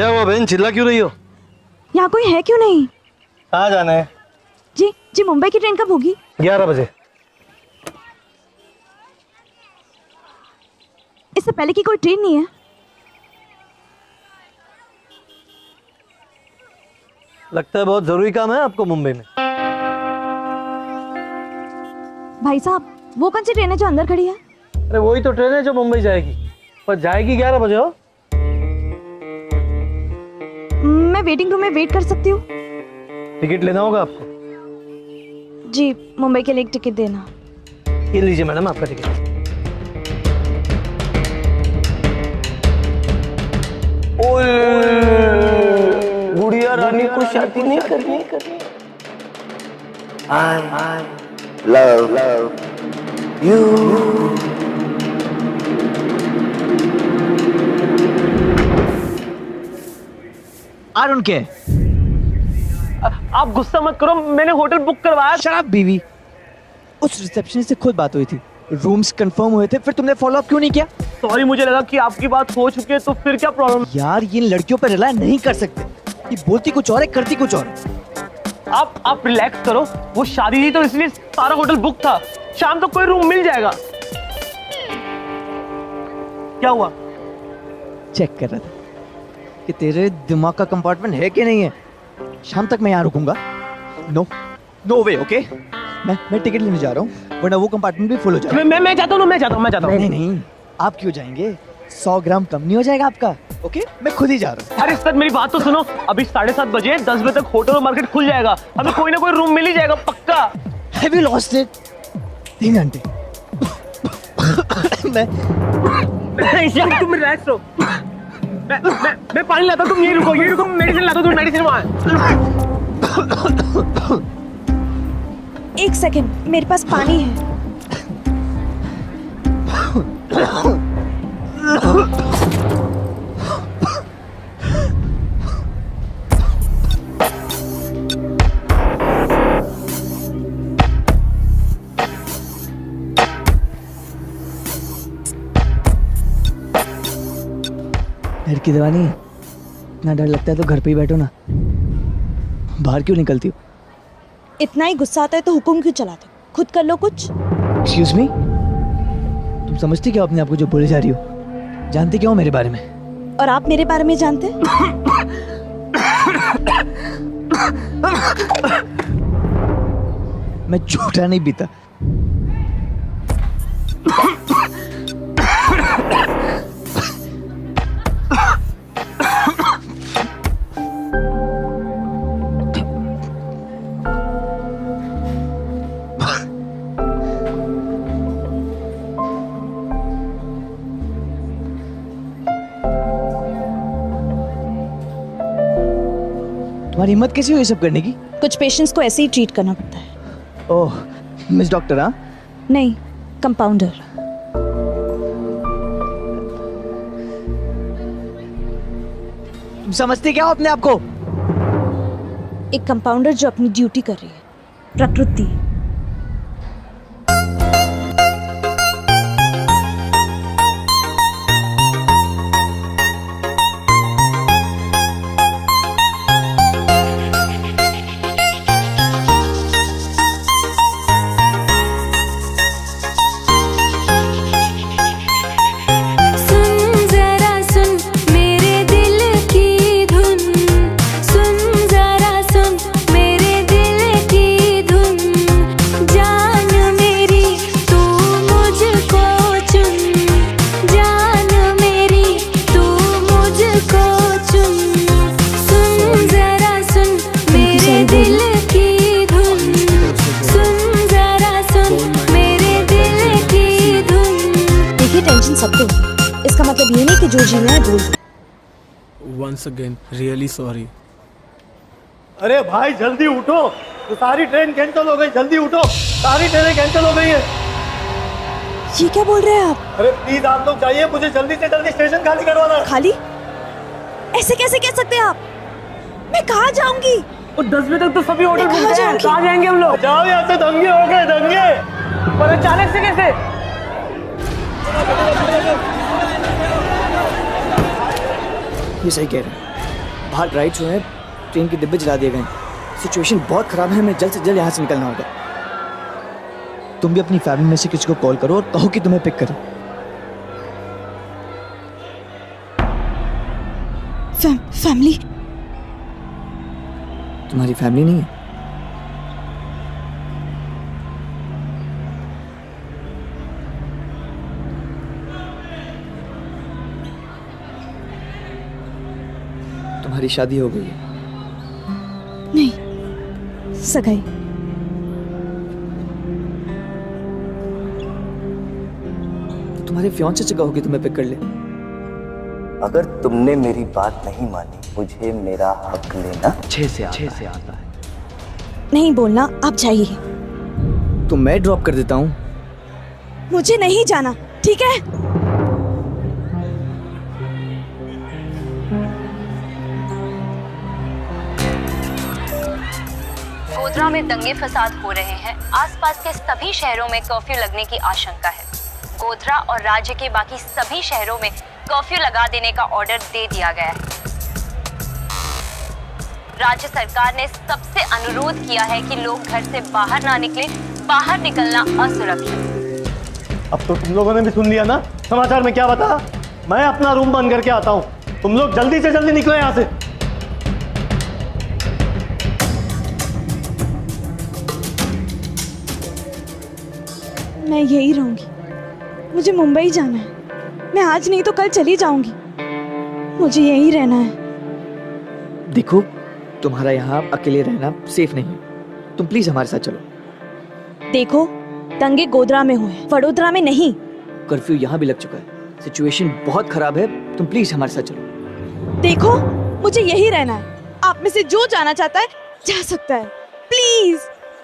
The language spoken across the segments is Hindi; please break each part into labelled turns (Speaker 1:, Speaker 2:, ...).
Speaker 1: क्या हुआ बहन, चिल्ला क्यों रही हो?
Speaker 2: यहाँ कोई है क्यों नहीं?
Speaker 1: कहाँ जाना है?
Speaker 2: जी मुंबई की ट्रेन कब होगी?
Speaker 1: 11 बजे।
Speaker 2: इससे पहले की कोई ट्रेन नहीं है?
Speaker 1: लगता है बहुत जरूरी काम है आपको मुंबई में।
Speaker 2: भाई साहब, वो कौन सी ट्रेन है जो अंदर खड़ी है?
Speaker 1: अरे वही तो ट्रेन है जो मुंबई जाएगी, पर जाएगी 11 बजे हो।
Speaker 2: मैं वेटिंग रूम में वेट कर सकती हूँ?
Speaker 1: टिकट लेना होगा आपको।
Speaker 2: जी, मुंबई के लिए एक टिकट देना।
Speaker 1: ये लीजिए मैडम आपका टिकट। गुड़िया रानी को शादी नहीं करनी।
Speaker 3: I love you.
Speaker 4: I don't care.
Speaker 5: आप गुस्सा मत करो, मैंने होटल बुक करवाया।
Speaker 4: शराब बीवी, उस रिसेप्शनिस्ट से खुद बात हुई थी, रूम्स कंफर्म हुए थे, फिर तुमने फॉलो अप क्यों नहीं किया?
Speaker 5: सॉरी, मुझे लगा कि आपकी बात हो चुकी है, तो फिर क्या प्रॉब्लम?
Speaker 4: यार ये लड़कियों पर रिलाय नहीं कर सकते, ये बोलती कुछ और है करती कुछ और।
Speaker 5: आप रिलैक्स करो, वो शादी थी तो इसलिए सारा होटल बुक था, शाम तक कोई रूम मिल जाएगा। क्या हुआ?
Speaker 4: चेक कर रहा था कि तेरे दिमाग का कंपार्टमेंट है कि नहीं है। शाम तक मैं यहाँ रुकूंगा? नो वे, ओके? मैं टिकट लेने जा रहा हूँ, वरना वो कंपार्टमेंट भी फुल हो जाएगा।
Speaker 5: मैं चाहता हूँ।
Speaker 4: नहीं, आप क्यों जाएंगे? 100 ग्राम कम नहीं हो जाएगा आपका? ओके, मैं खुद ही जा रहा हूँ।
Speaker 5: अरे सर, मेरी बात तो सुनो, अभी 7:30 बजे, 10 बजे तक होटल और मार्केट खुल जाएगा, हमें कोई ना कोई रूम मिल ही जाएगा पक्का।
Speaker 4: Have you lost it? 3 घंटे।
Speaker 5: यार तुम रिलैक्स रहो, मैं पानी लाता हूँ, तुम यही रुको, मेडिसिन लाता हूँ, तुम मेडिसिन वहाँ।
Speaker 2: 1 सेकंड, मेरे पास पानी है।
Speaker 4: घर की दीवानी है, इतना डर लगता है तो घर पे ही बैठो ना, बाहर क्यों निकलती हो?
Speaker 2: इतना ही गुस्सा आता है तो हुक्म क्यों चलाते हो? खुद कर लो कुछ।
Speaker 4: एक्सक्यूज मी, तुम समझती क्या अपने आप को जो बोले जा रही हो? जानती क्या हो मेरे बारे में?
Speaker 2: और आप मेरे बारे में जानते?
Speaker 4: मैं झूठा नहीं पीता। तुम्हारी हिम्मत कैसी हुई ये सब करने की?
Speaker 2: कुछ पेशेंट्स को ऐसे ही ट्रीट करना पड़ता है।
Speaker 4: ओह, मिस डॉक्टर? हाँ,
Speaker 2: नहीं, कंपाउंडर।
Speaker 4: तुम समझते क्या हो अपने आप को?
Speaker 2: एक कंपाउंडर जो अपनी ड्यूटी कर रही है। प्रकृति। सबको, इसका मतलब ये नहीं कि जो जीना है बोल दो।
Speaker 6: Once again, really sorry.
Speaker 1: अरे भाई जल्दी उठो, तो सारी ट्रेन कैंसिल हो गई, जल्दी उठो, सारी ट्रेनें कैंसिल हो गई है।
Speaker 2: ये क्या बोल रहे हैं आप?
Speaker 1: अरे प्लीज आप लोग जाइए, मुझे जल्दी से जल्दी स्टेशन खाली करवाना है।
Speaker 2: खाली? ऐसे कैसे कह सकते हैं आप? मैं कहाँ जाऊंगी?
Speaker 5: और 10 बजे तक तो सभी होटल बुक हैं,
Speaker 2: जाऊंगी?
Speaker 5: कहाँ जाएंगे हम लोग?
Speaker 1: जाओ यहाँ से, दंगे हो गए दंगे।
Speaker 5: पर अचानक से कैसे?
Speaker 4: ये सही कह रहे हैं। बाहर राइड्स हुए हैं, ट्रेन के डिब्बे जला दिए गए। सिचुएशन बहुत खराब है, हमें जल्द से जल्द यहाँ से निकलना होगा। तुम भी अपनी फैमिली में से किसी को कॉल करो और कहो कि तुम्हें पिक करे।
Speaker 2: फैमिली?
Speaker 4: तुम्हारी फैमिली नहीं है? तुम्हारी शादी हो गई है?
Speaker 2: नहीं, सगाई।
Speaker 4: तो तुम्हारे फियांसे से कहो कि तुम्हें पिक कर ले।
Speaker 3: अगर तुमने मेरी बात नहीं मानी, मुझे मेरा हक लेना
Speaker 4: 6 से आता है।
Speaker 2: नहीं बोलना, आप जाइए।
Speaker 4: तो मैं ड्रॉप कर देता हूँ।
Speaker 2: मुझे नहीं जाना, ठीक है?
Speaker 6: गोधरा में दंगे फसाद हो रहे हैं। आसपास के सभी शहरों में कर्फ्यू लगने की आशंका है। गोधरा और राज्य के बाकी सभी शहरों में कर्फ्यू लगा देने का ऑर्डर दे दिया गया है। राज्य सरकार ने सबसे अनुरोध किया है कि लोग घर से बाहर ना निकलें, बाहर निकलना असुरक्षित।
Speaker 1: अब तो तुम लोगों ने भी सुन लिया ना समाचार में क्या बता। मैं अपना रूम बंद करके आता हूँ, तुम लोग जल्दी से जल्दी निकलो यहाँ से।
Speaker 2: मैं यही रहूंगी, मुझे मुंबई जाना है। मैं आज नहीं तो कल चली जाऊंगी, मुझे यही रहना है।
Speaker 4: देखो, तुम्हारा यहाँ अकेले रहना सेफ नहीं है, तुम प्लीज हमारे साथ चलो।
Speaker 2: देखो, दंगे गोधरा में हुए, वडोदरा में नहीं।
Speaker 4: कर्फ्यू यहाँ भी लग चुका है, सिचुएशन बहुत खराब है, तुम प्लीज हमारे साथ चलो।
Speaker 2: देखो, मुझे यही रहना है। आप में से जो जाना चाहता है जा सकता है। प्लीज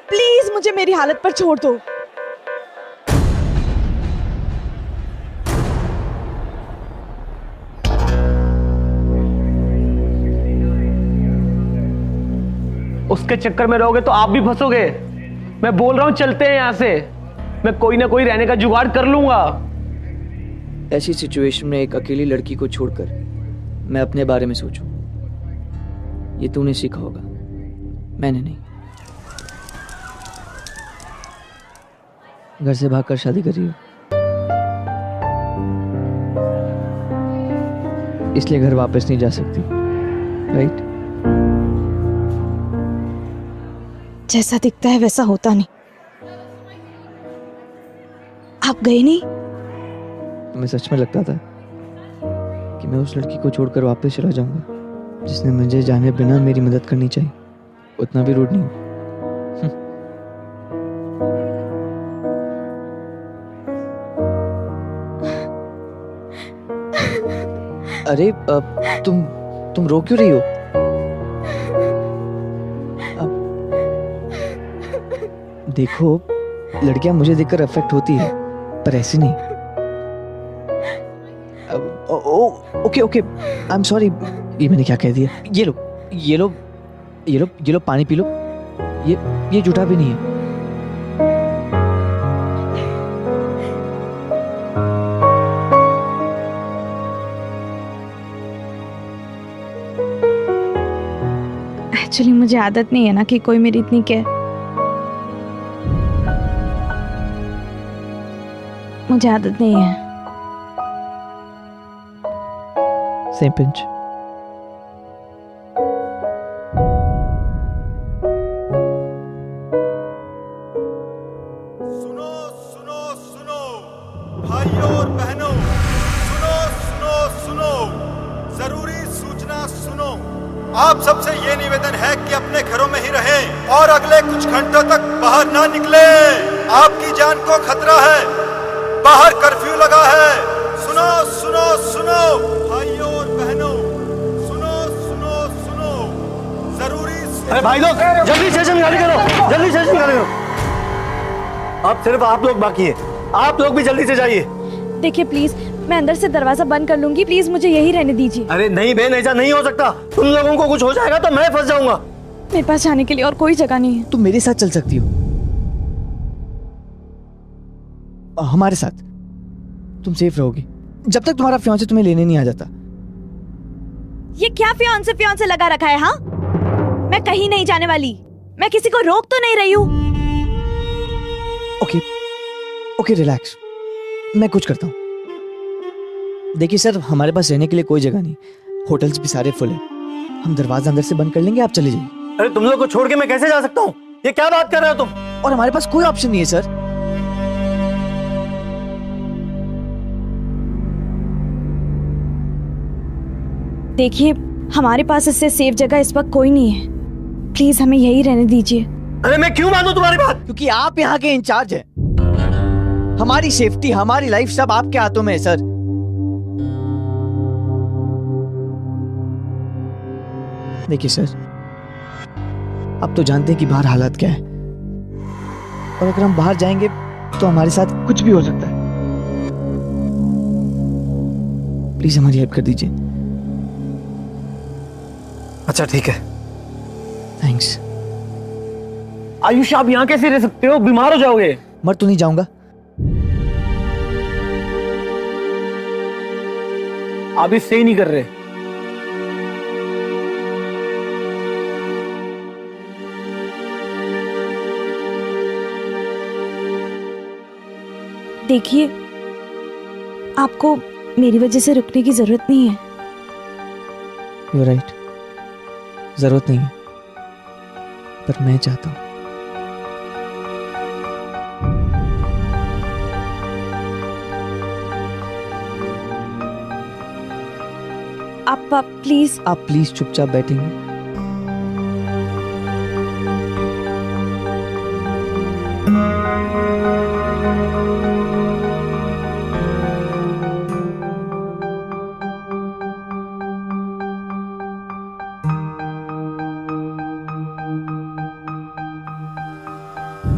Speaker 2: प्लीज मुझे मेरी हालत पर छोड़ दो।
Speaker 5: उसके चक्कर में रहोगे तो आप भी फंसोगे। मैं बोल रहा हूं चलते हैं यहाँ से, मैं कोई ना कोई रहने का जुगाड़ कर लूंगा।
Speaker 4: ऐसी सिचुएशन में एक अकेली लड़की को छोड़कर मैं अपने बारे में सोचूं, ये तूने सीखा होगा, मैंने नहीं। घर से भागकर शादी करी हो, इसलिए घर वापस नहीं जा सकती, राइट?
Speaker 2: जैसा दिखता है वैसा होता नहीं। आप गए नहीं?
Speaker 4: तुम्हें सच में लगता था कि मैं उस लड़की को छोड़कर वापस चला जाऊंगा जिसने मुझे जाने बिना मेरी मदद करनी चाहिए? उतना भी रूड नहीं हूं। अरे तुम रो क्यों रही हो? देखो, लड़कियां मुझे देखकर अफेक्ट होती है, पर ऐसी नहीं। Okay, I am sorry. ये मैंने क्या कह दिया? ये लो पानी पी लो। ये झूठा भी नहीं है।
Speaker 2: एक्चुअली मुझे आदत नहीं है ना कि कोई मेरी इतनी केयर। मुझे आदत नहीं है।
Speaker 4: Same pinch.
Speaker 7: सुनो सुनो सुनो भाइयों और बहनों, सुनो सुनो सुनो, जरूरी सूचना सुनो। आप सबसे ये निवेदन है कि अपने घरों में ही रहें और अगले कुछ घंटों तक बाहर ना निकले। आपकी जान को खतरा है, बाहर कर्फ्यू लगा है। सुनो सुनो सुनो भाइयों और बहनों, सुनो सुनो सुनो, जरूरी।
Speaker 1: अरे भाई लोग, जल्दी स्टेशन खाली करो, जल्दी स्टेशन खाली करो। अब सिर्फ आप लोग बाकी हैं, आप लोग भी जल्दी से जाइए।
Speaker 2: देखिए प्लीज, मैं अंदर से दरवाजा बंद कर लूंगी, प्लीज मुझे यही रहने दीजिए।
Speaker 1: अरे नहीं बहन, ऐसा नहीं हो सकता। तुम लोगों को कुछ हो जाएगा तो मैं फंस जाऊंगा।
Speaker 2: मेरे पास जाने के लिए और कोई जगह नहीं है।
Speaker 4: तुम मेरे साथ चल सकती हो, हमारे साथ। तुम सेफ रहोगी जब तक तुम्हारा फियांसे तुम्हें लेने नहीं आ जाता।
Speaker 2: ये क्या फियांसे लगा रखा है? हाँ, मैं कहीं नहीं जाने वाली। मैं किसी को रोक तो नहीं रही हूँ।
Speaker 4: ओके रिलैक्स, मैं कुछ करता हूँ। देखिए सर, हमारे पास रहने के लिए कोई जगह नहीं, होटल्स भी सारे फुल है। हम दरवाजा अंदर से बंद कर लेंगे, आप चले जाइए।
Speaker 1: अरे तुम लोग को छोड़ के मैं कैसे जा सकता हूँ? ये क्या बात कर रहे हो तुम?
Speaker 4: और हमारे पास कोई ऑप्शन नहीं है सर।
Speaker 2: देखिए, हमारे पास इससे सेफ जगह इस वक्त कोई नहीं है। प्लीज हमें यही रहने दीजिए।
Speaker 1: अरे मैं क्यों मानूं तुम्हारी बात?
Speaker 4: क्योंकि आप यहाँ के इंचार्ज हैं। हमारी सेफ्टी, हमारी लाइफ सब आपके हाथों में है सर। देखिए सर, आप तो जानते हैं कि बाहर हालात क्या है, और अगर हम बाहर जाएंगे तो हमारे साथ कुछ भी हो सकता है। प्लीज हमारी हेल्प कर दीजिए।
Speaker 1: अच्छा ठीक है।
Speaker 4: थैंक्स।
Speaker 5: आयुष, आप यहाँ कैसे रह सकते हो? बीमार हो जाओगे।
Speaker 4: मर तो नहीं जाऊंगा।
Speaker 5: आप इसे ही नहीं कर रहे।
Speaker 2: देखिए, आपको मेरी वजह से रुकने की जरूरत नहीं है।
Speaker 4: You're right, जरूरत नहीं है, पर मैं चाहता हूं।
Speaker 2: आप प्लीज।
Speaker 4: आप प्लीज चुपचाप बैठेंगे?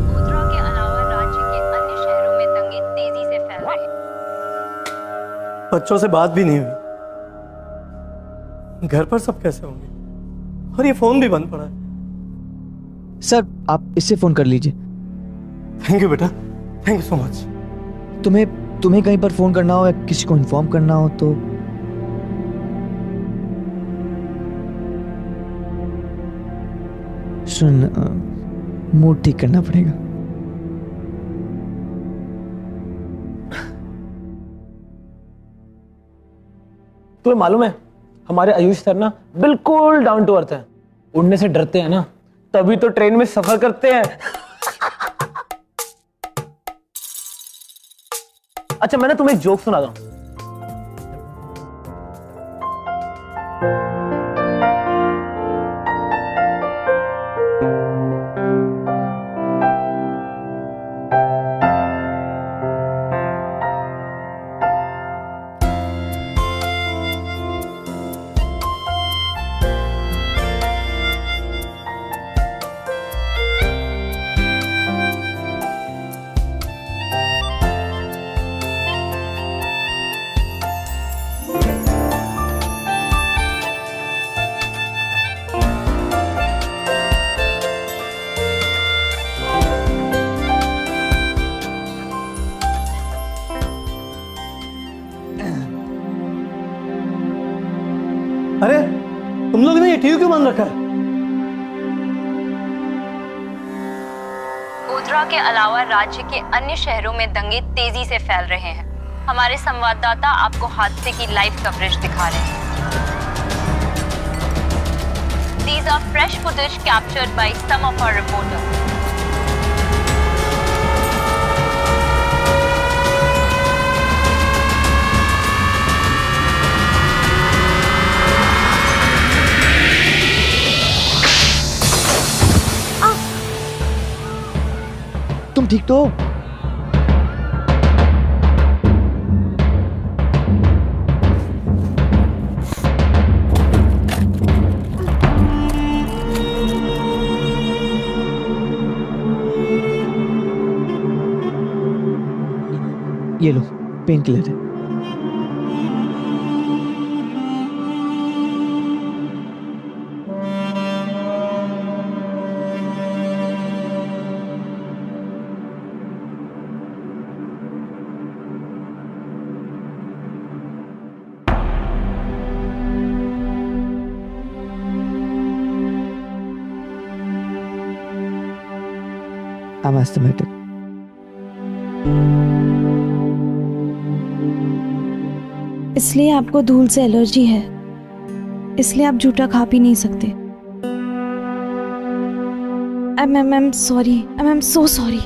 Speaker 6: गोधरा के अलावा राज्य के अन्य शहरों में दंगे तेजी से फैल रहे हैं।
Speaker 1: बच्चों से बात भी नहीं हुई। घर पर सब कैसे होंगे? और ये फोन भी बंद पड़ा है।
Speaker 4: सर, आप इससे फोन कर लीजिए।
Speaker 1: थैंक यू बेटा, थैंक यू सो मच।
Speaker 4: तुम्हें कहीं पर फोन करना हो या किसी को इन्फॉर्म करना हो तो सुन, मूड ठीक करना पड़ेगा।
Speaker 5: तुम्हें मालूम है, हमारे आयुष सर ना बिल्कुल डाउन टू अर्थ है। उड़ने से डरते हैं ना, तभी तो ट्रेन में सफर करते हैं। अच्छा, मैंने तुम्हें एक जोक सुना था।
Speaker 1: अरे तुम लोग ने ये टीवी क्यों बंद रखा है?
Speaker 6: गोधरा के अलावा राज्य के अन्य शहरों में दंगे तेजी से फैल रहे हैं। हमारे संवाददाता आपको हादसे की लाइव कवरेज दिखा रहे हैं। These are fresh footage captured by some of our reporters.
Speaker 4: तुम ठीक तो हो? ये लो, पेन किलर है। I'm asthmatic.
Speaker 2: इसलिए आपको धूल से एलर्जी है, इसलिए आप झूठा खा पी नहीं सकते। I'm sorry. I'm so sorry.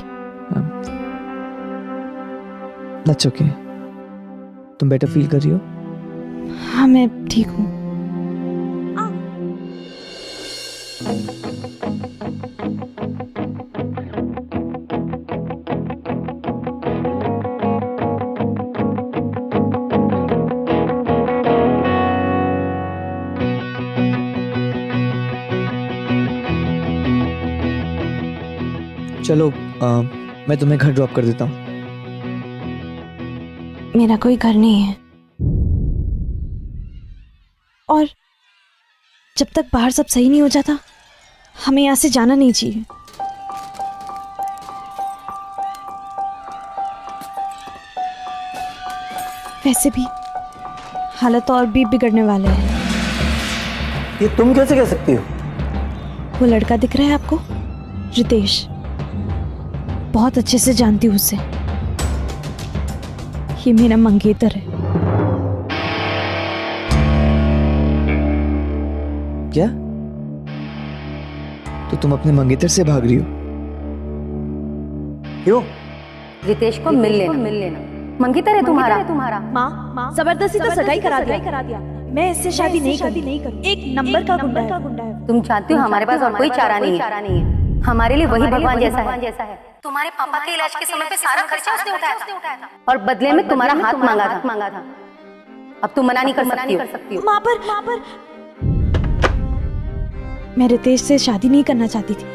Speaker 4: That's okay. तुम बेटर फील कर रही हो?
Speaker 2: हाँ, मैं ठीक हूँ।
Speaker 4: चलो मैं तुम्हें घर ड्रॉप कर देता हूँ।
Speaker 2: मेरा कोई घर नहीं है, और जब तक बाहर सब सही नहीं हो जाता हमें यहाँ से जाना नहीं चाहिए। वैसे भी हालत और भी बिगड़ने वाले हैं।
Speaker 3: ये तुम कैसे कह सकती हो?
Speaker 2: वो लड़का दिख रहा है आपको, रितेश, बहुत अच्छे से जानती हूँ उसे। ये मेरा मंगेतर है।
Speaker 4: क्या? तो तुम अपने मंगेतर से भाग रही हो?
Speaker 3: क्यों?
Speaker 6: रितेश को मिल लेना। मंगेतर है तुम्हारा।
Speaker 2: माँ, जबरदस्ती तो सगाई करा दिया। मैं इससे शादी नहीं करूँ। एक नंबर का गुंडा है।
Speaker 6: तुम चाहती हो हमारे पास और कोई चारा नहीं है। हमारे लिए वही भगवान जैसा है। तुम्हारे पापा के इलाज के समय पे सारा खर्चा उसने उठाया था और बदले में तुम्हारा हाथ मांगा था। अब तुम मना नहीं कर सकती हो।
Speaker 2: माँ पर मैं रितेश से शादी नहीं करना चाहती थी।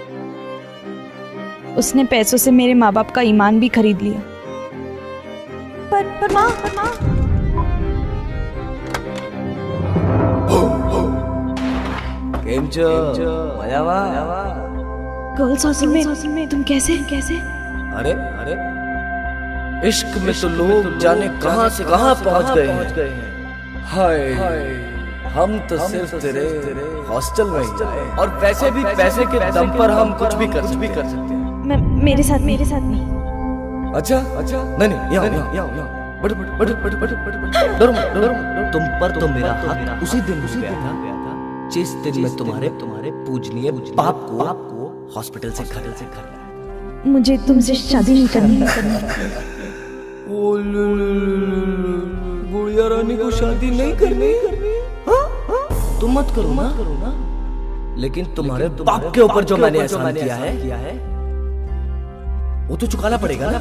Speaker 2: उसने पैसों से मेरे माँ बाप का ईमान भी खरीद लिया। पर माँ गर्ल्स हॉस्टल में तुम कैसे?
Speaker 1: अरे इश्क में तो लोग जाने कहां से कहां पहुंच गए हैं। हाय, हम तो सिर्फ तेरे हॉस्टल में ही आए, और वैसे भी पैसे के दम पर हम कुछ भी कर सकते हैं।
Speaker 2: मेरे साथ नहीं।
Speaker 1: अच्छा नहीं यहाँ बट तुम पर तो मेरा हाथ उसी दिन हो गया था जिस दिन मैं तुम्हारे पूजनीय बाप को हॉस्पिटल से घर
Speaker 2: मुझे तुमसे शादी नहीं करनी।
Speaker 1: गुड़िया रानी को शादी नहीं करनी? तुम मत करो ना। लेकिन तुम्हारे बाप के ऊपर जो मैंने एहसान किया है वो तो चुकाना पड़ेगा ना।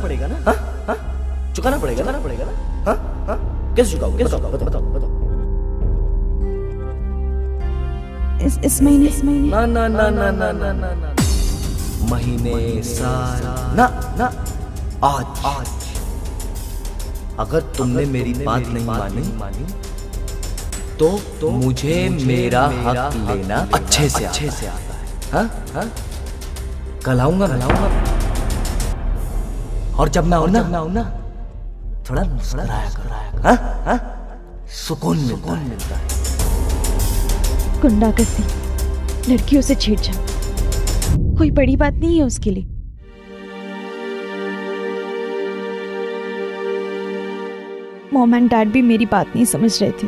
Speaker 1: चुकाना पड़ेगा ना। कैसे चुकाओगे? बताओ।
Speaker 2: इस महीने
Speaker 1: ना। महीने, साल ना। आज अगर तुमने मेरी बात नहीं मानी तो मुझे मेरा हक लेना अच्छे से आता है। हाँ? कल आऊंगा। और जब मैं आऊं ना थोड़ा मुस्कुराया करो। सुकून मिलता है।
Speaker 2: गुंडागर्दी, लड़कियों से छेड़छाड़ कोई बड़ी बात नहीं है उसके लिए। मॉम एंड डैड भी मेरी बात नहीं समझ रहे थे।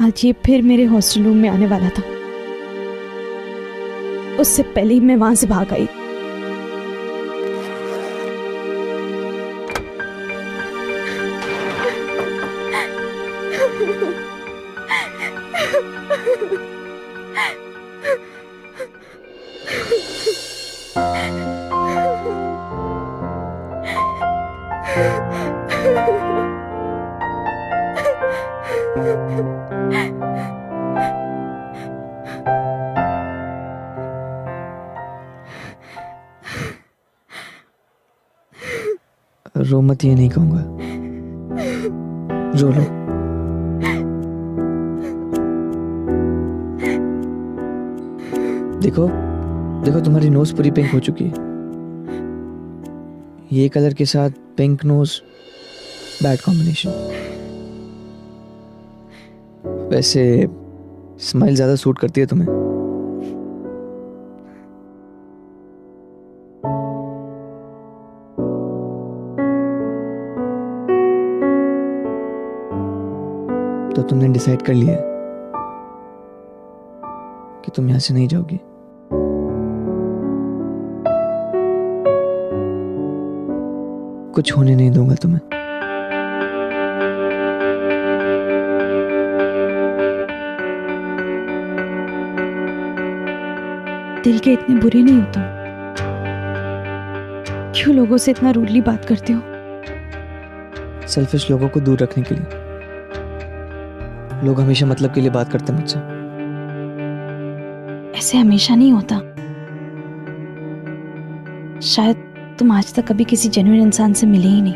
Speaker 2: आज ये फिर मेरे हॉस्टल रूम में आने वाला था। उससे पहले ही मैं वहां से भाग आई।
Speaker 4: रो मत, ये नहीं कहूंगा। रो लो। देखो तुम्हारी नोज पूरी पिंक हो चुकी है। ये कलर के साथ पिंक नोज बैड कॉम्बिनेशन। वैसे स्माइल ज्यादा सूट करती है तुम्हें। तो तुमने डिसाइड कर लिया है कि तुम यहां से नहीं जाओगी। कुछ होने नहीं दूंगा तुम्हें।
Speaker 2: दिल के इतने बुरे नहीं हो तुम। क्यों लोगों से इतना रूडली बात करते हो?
Speaker 4: सेल्फिश लोगों को दूर रखने के लिए। लोग हमेशा मतलब के लिए बात करते हैं मुझसे।
Speaker 2: ऐसे हमेशा नहीं होता। शायद तुम आज तक कभी किसी जेन्युइन इंसान से मिले ही नहीं।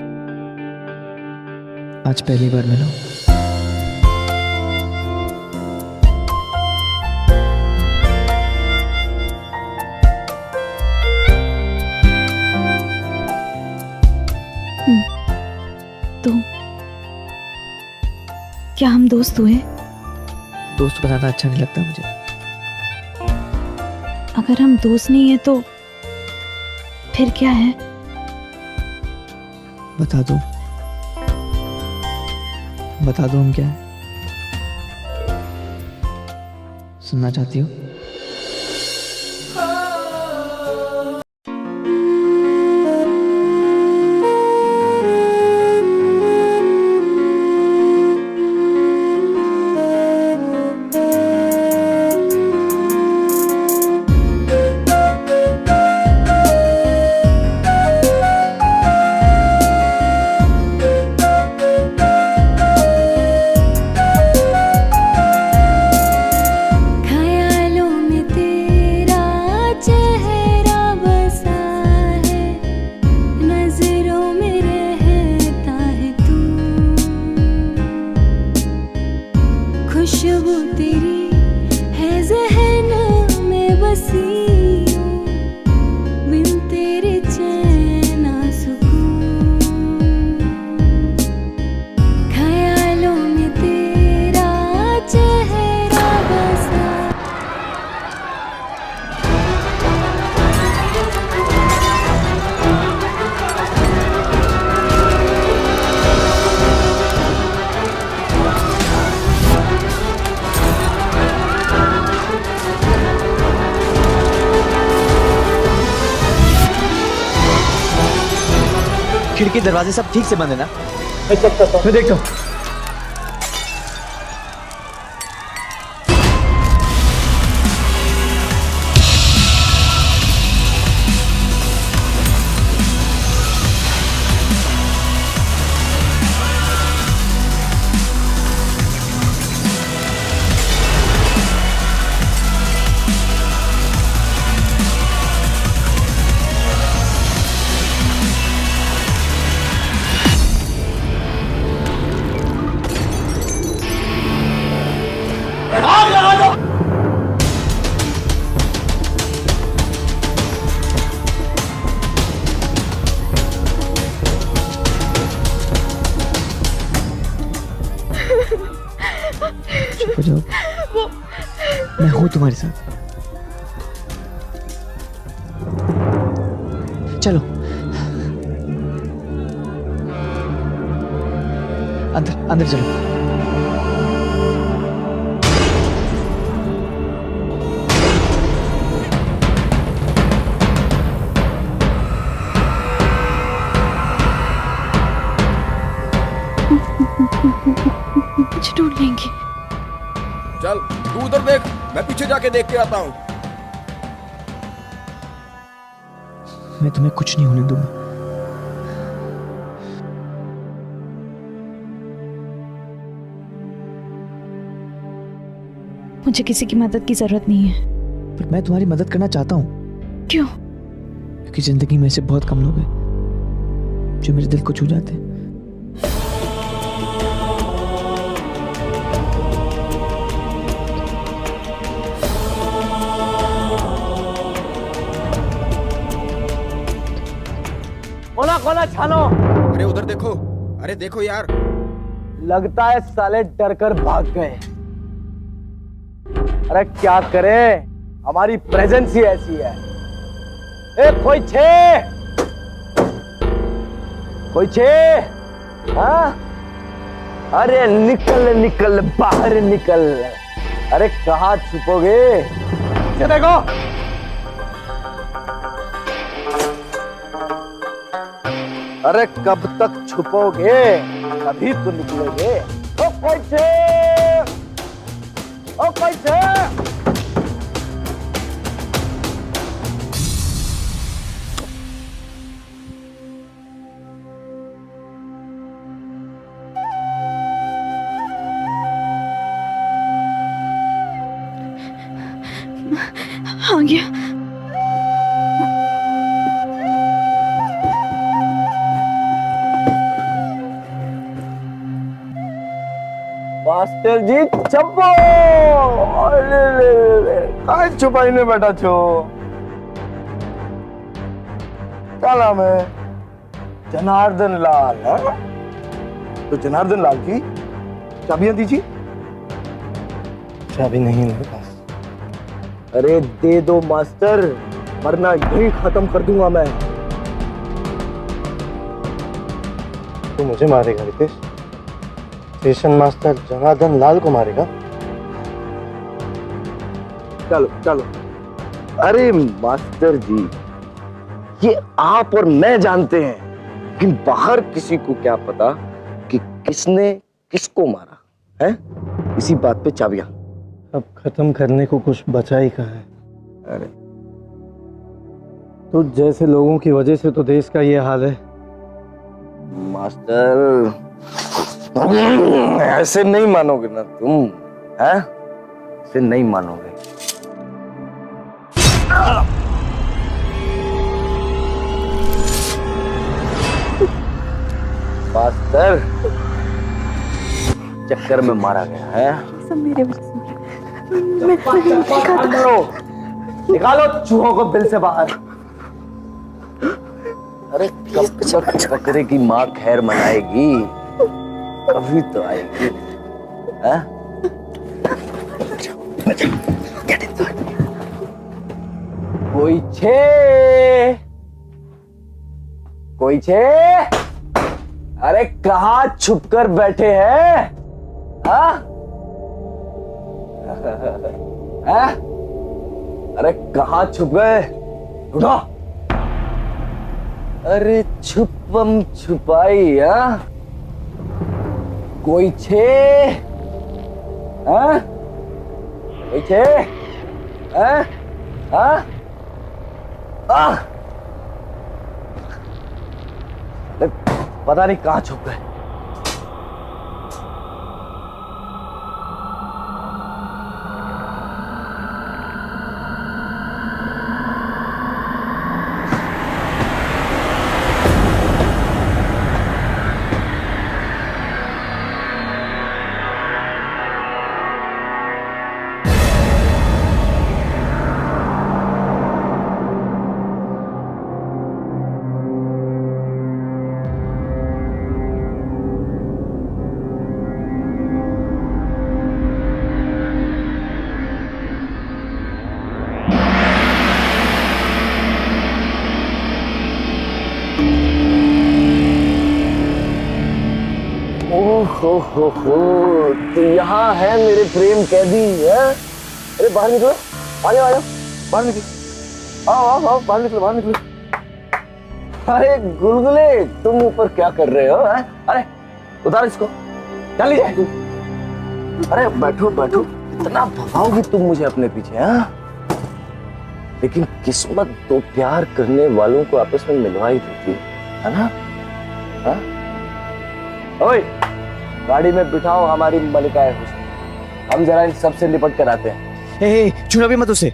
Speaker 4: आज पहली बार मिला हूं।
Speaker 2: तो क्या हम दोस्त हुए?
Speaker 4: दोस्त बताना अच्छा नहीं लगता मुझे।
Speaker 2: अगर हम दोस्त नहीं है तो फिर क्या है?
Speaker 4: बता दो हम क्या है? सुनना चाहती हो?
Speaker 8: खुशबू तेरी है ज़हन में बसी, बिन तेरे चैन ना सुकून, ख्यालों में तेरा चेहरा बसा।
Speaker 4: खिड़की दरवाजे सब ठीक से बंद है ना?
Speaker 5: मैं देखता हूँ।
Speaker 4: चुप हो जाओ, मैं हूं तुम्हारे साथ। चलो अंदर अंदर चलो।
Speaker 2: मुझे ढूंढ लेंगे।
Speaker 9: चल तू उधर देख, मैं पीछे जाके देख के आता हूँ।
Speaker 4: मैं तुम्हें कुछ नहीं होने दूंगा।
Speaker 2: मुझे किसी की मदद की जरूरत नहीं है।
Speaker 4: पर मैं तुम्हारी मदद करना चाहता हूँ।
Speaker 2: क्यों?
Speaker 4: क्योंकि जिंदगी में ऐसे बहुत कम लोग हैं जो मेरे दिल को छू जाते हैं।
Speaker 5: खोला खोला छानो।
Speaker 9: अरे उधर देखो, अरे देखो यार।
Speaker 5: लगता है साले डर कर भाग गए। अरे क्या करे, हमारी प्रेजेंस ही ऐसी है। ए कोई छे, हाँ
Speaker 3: अरे निकल निकल बाहर निकल। अरे कहाँ छुपोगे? ये देखो। अरे कब तक छुपोगे? अभी तो निकलोगे। ओ पैसे, ओ पैसे।
Speaker 2: आ गया।
Speaker 3: मास्टर जी छपो। कहाँ छुपाई में बैठा छो? क्या नाम है? जनार्दन लाल। है तो जनार्दन लाल की चाबियां दीजिए। चाबी नहीं है मेरे पास। अरे दे दो मास्टर, वरना यही खत्म कर दूंगा मैं। तो मुझे मारेगा रितेश? स्टेशन मास्टर जनार्दन लाल को मारेगा? चलो चलो। अरे मास्टर जी, ये आप और मैं जानते हैं, लेकिन बाहर किसी को क्या पता कि किसने किसको मारा है। इसी बात पे चाबियां।
Speaker 10: अब खत्म करने को कुछ बचा ही कहाँ है।
Speaker 3: अरे
Speaker 10: तो जैसे लोगों की वजह से तो देश का ये हाल है।
Speaker 3: मास्टर ऐसे नहीं मानोगे ना तुम, हैं? ऐसे नहीं मानोगे। मास्टर चक्कर में मारा गया है।
Speaker 2: सब मेरे वजह से।
Speaker 3: निकालो चूहों को बिल से बाहर। अरे कब तक बकरे की माँ खैर मनाएगी? कभी तो आएगी। हैं? कोई छे? अरे कहाँ छुपकर बैठे हैं? हाँ? हैं? अरे कहाँ छुप गए? उठो। अरे छुपम छुपाई। हाँ? कोई छे? हाँ? कोई छे? हाँ? हाँ? पता नहीं कहाँ छुप गए। हो तो यहाँ है मेरे प्रेम कैदी है। अरे बाहर निकलो, आ जाओ बाहर निकलो। आओ आओ आओ बाहर निकलो, बाहर निकलो। अरे गुलगुले तुम ऊपर क्या कर रहे हो? अरे उतार इसको, चल लीजिए। अरे बैठो बैठो, इतना भगाओगी तुम मुझे अपने पीछे? लेकिन किस्मत तो प्यार करने वालों को आपस में मिलवा ही देती है ना? ओए गाड़ी में बिठाओ हमारी मलिकाए हुस्न, हम जरा इन सबसे निपट कर आते हैं।
Speaker 4: छूना भी मत उसे।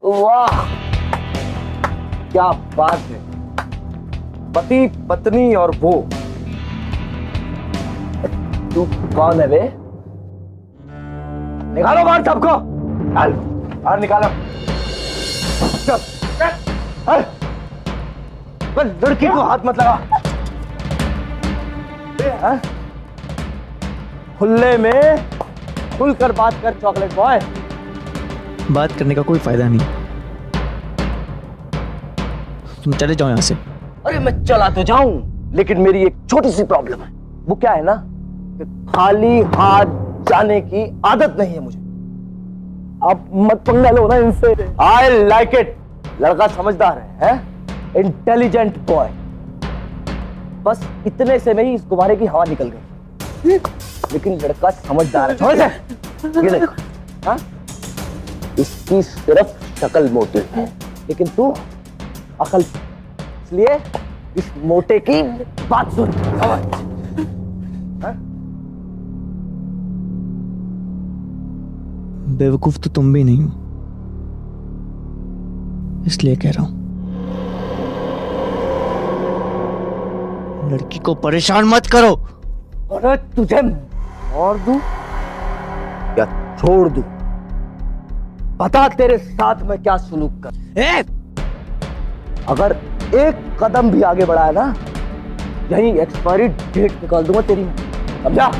Speaker 3: वाह क्या बात है, पति पत्नी और वो। तू कौन है बे? निकालो बाहर सबको, बाहर निकालो। लड़की को हाथ मत लगा। खुले में खुलकर बात कर चॉकलेट बॉय।
Speaker 4: बात करने का कोई फायदा नहीं, तुम चले जाओ यहाँ से।
Speaker 3: अरे मैं चला तो जाऊं, लेकिन मेरी एक छोटी सी प्रॉब्लम है। वो क्या है ना कि खाली हाथ जाने की आदत नहीं है मुझे। आप मत पंगा लो ना इनसे। I like it. लड़का समझदार है? Intelligent boy. बस इतने से में ही इस गुब्बारे की हवा निकल गई। लेकिन लड़का समझदार है। छोड़ दे। ये देखो, हाँ? इसकी सिर्फ शक्ल मोटी है, लेकिन तू अकल, इसलिए इस मोटे की बात सुन।
Speaker 4: बेवकूफ तो तुम भी नहीं हो, इसलिए कह रहा हूं। लड़की को परेशान मत करो।
Speaker 3: अरे तुझे मार दूं या छोड़ दूं? बता तेरे साथ में क्या सुलूक कर। अगर एक कदम भी आगे बढ़ाया ना, यही एक्सपायरी डेट निकाल दूंगा तेरी, समझा?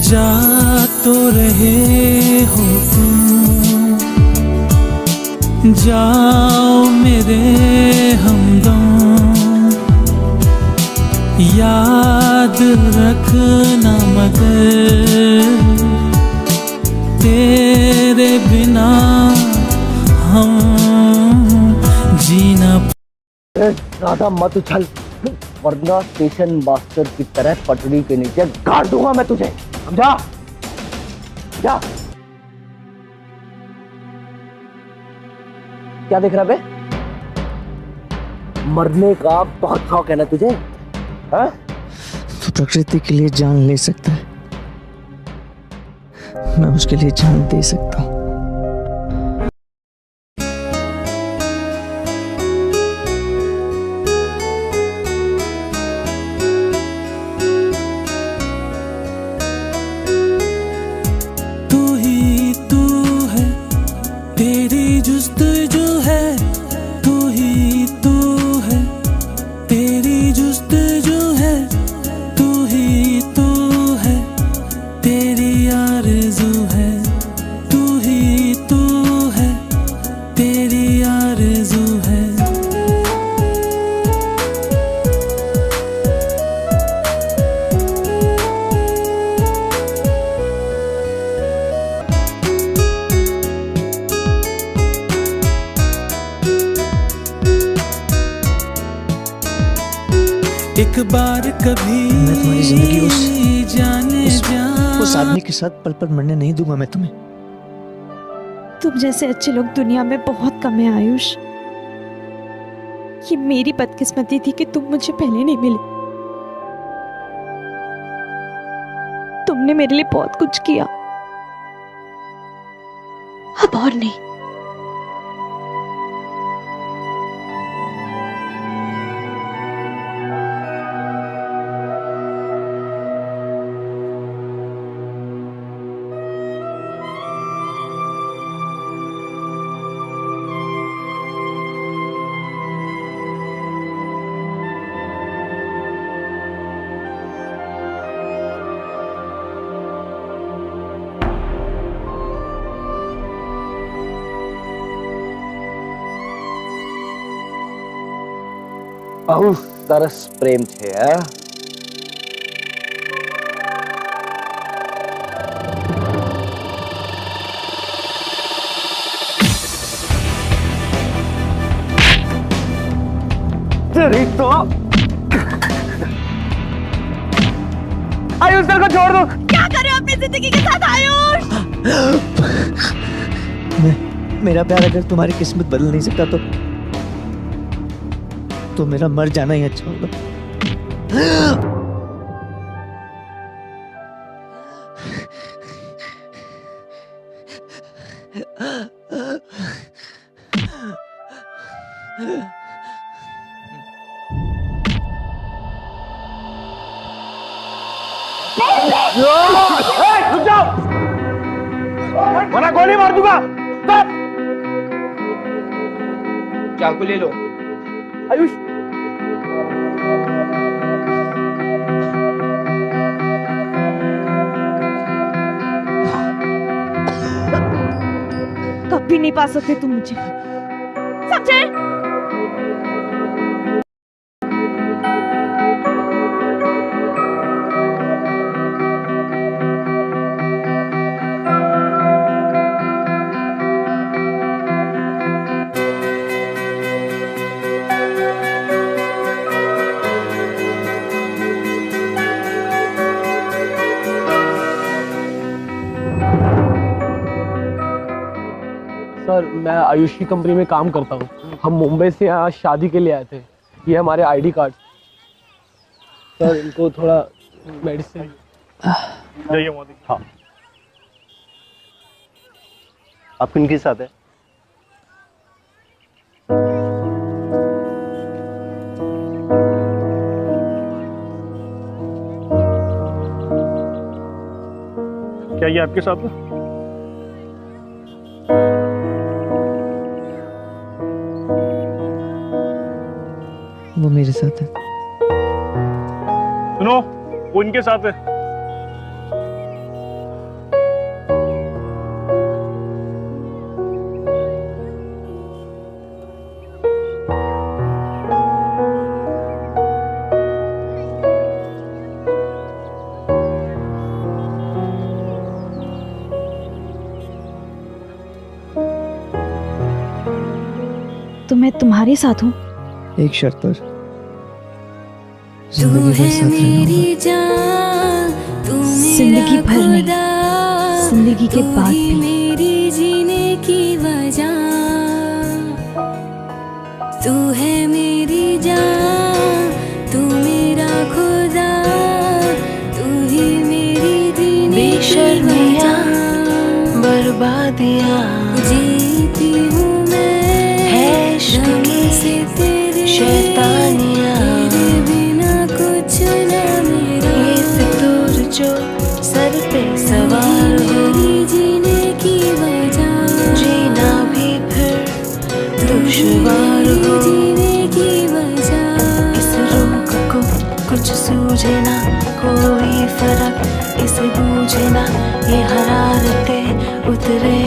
Speaker 11: जा तो रहे हो तुम, जाओ मेरे हमदम, याद रखना मगर तेरे बिना हम जीना।
Speaker 3: ज्यादा मत उछल, वरना स्टेशन मास्टर की तरह पटरी के नीचे गाड़ दूंगा मैं तुझे, समझा? जा। क्या देख रहा बे? मरने का बहुत शौक है ना तुझे? हाँ?
Speaker 4: तो प्रकृति के लिए जान ले सकता है, मैं उसके लिए जान दे सकता हूं।
Speaker 11: एक बार कभी
Speaker 4: मैं तुम्हारी जिंदगी
Speaker 11: जाने
Speaker 4: उस आदमी के साथ पल पल मरने नहीं दूंगा मैं तुम्हें।
Speaker 2: तुम जैसे अच्छे लोग दुनिया में बहुत कम है आयुष। ये मेरी बदकिस्मती थी कि तुम मुझे पहले नहीं मिले। तुमने मेरे लिए बहुत कुछ किया, अब और नहीं।
Speaker 3: बहु सरस प्रेम छे। तेरी तो आयुष को छोड़ दो।
Speaker 2: क्या कर रहे हो अपनी जिंदगी के साथ आयुष?
Speaker 4: मेरा प्यार अगर तुम्हारी किस्मत बदल नहीं सकता तो मेरा मर जाना ही अच्छा होगा।
Speaker 3: रुक जाओ।
Speaker 5: वरना गोली मार दूंगा। स्टॉप।
Speaker 4: चाकू ले लो।
Speaker 5: आयुष,
Speaker 2: कभी नहीं पा सकते तुम मुझे, समझे?
Speaker 5: सर मैं आयुष की कंपनी में काम करता हूँ। हम मुंबई से यहाँ शादी के लिए आए थे। ये हमारे आईडी कार्ड। सर इनको थोड़ा मेडिसिन।
Speaker 10: हाँ। आप किनके साथ है?
Speaker 12: क्या ये आपके साथ है?
Speaker 4: वो मेरे साथ है।
Speaker 12: सुनो, वो इनके साथ है।
Speaker 2: तो मैं तुम्हारे साथ हूँ,
Speaker 4: एक शर्त पर।
Speaker 8: तू है मेरी जान, तू
Speaker 2: जिंदगी भर नहीं, जिंदगी के बाद भी।
Speaker 8: मेरी जीने की वजह, तू है मेरी जान, तू मेरा खुदा, तू ही मेरी जीने की वजह।
Speaker 13: बर्बादियाँ
Speaker 8: जीती हूँ मैं है से तेरे
Speaker 13: शैतानियाँ,
Speaker 8: तेरे बिना कुछ न मेरा।
Speaker 13: ये फितूर जो सर पे सवार हो,
Speaker 8: जीने की वजह,
Speaker 13: जीना भी फिर दुश्वार हो।
Speaker 8: जीने की वजह,
Speaker 13: इस रोग को कुछ सूझे ना, कोई फर्क इसे बूझे ना, ये हरारतें उतरे